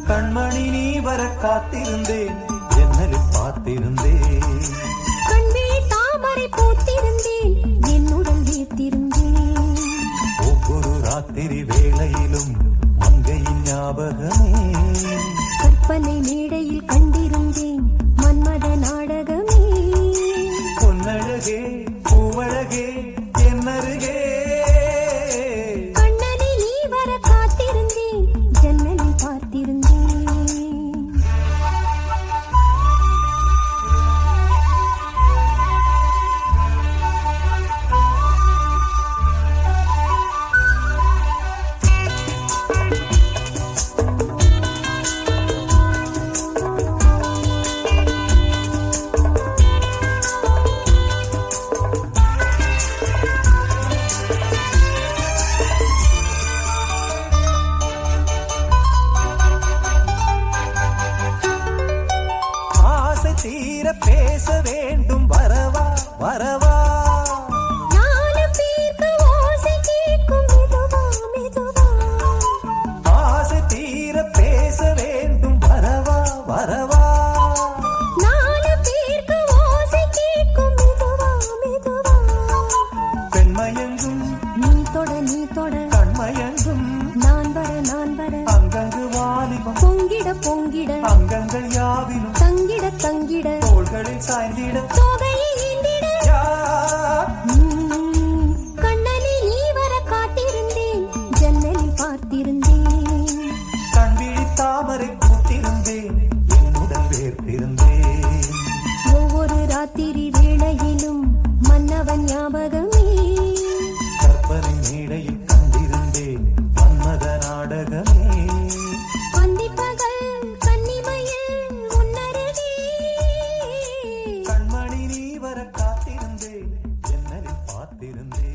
கண்மணி நீ வர காத்திருந்தேன், ஜன்னலில் பார்த்திருந்தேன். கண்ணில் தாமரை பூத்திருந்தேன், என்னுடன் வீர்த்திருந்தேன். ஒவ்வொரு ராத்திரி வேளையிலும் மங்கையின் ஞாபகமே. கற்பனை மேடையில் கண்டிருந்தேன் மன்மத நாடகமே. பொன்னழகே பூவழகே என்னருகே. கண்ணனை நீ வர காத்திருந்தேன், ஜன்னலில் பார்த்திருந்தேன். தீர பேச வேண்டும், வரவா வரவா. நானும் தீர்க்க ஓசை கேட்கும் மெதுவா மெதுவா. ஆசை தீர பேச வேண்டும், வரவா வரவா. நானும் தீர்க்க ஓசை கேட்கும் மெதுவா மெதுவா. பெண்மயங்கும் நீ தொட கண்மயங்கும் நான் வர அங்கங்கு வாலிபம் பொங்கிட பொங்கிட அங்கங்கள் யாவிலும் தங்கிட தங்கிட தோள்களில் சாய்ந்திட தோகையை ஏந்திட. யார் கண்ணனை நீ வர காத்திருந்தேன், ஜன்னலில் பார்த்திருந்தேன். கண்விழி தாமரை பூத்திருந்தேன், என்னுடன் வேர்த்திருந்தேன். ஒவ்வொரு ராத்திரி வேளையிலும் மன்னவன் ஞாபகமே. கற்பனை மேடையில் கண்டிருந்தேன் மன்மத நாடகமே. பந்திப்பகல் கன்னிமையில் உன்னருகே. கண்மணி நீ வர காத்திருந்தேன், ஜன்னலில் பார்த்திருந்தேன்.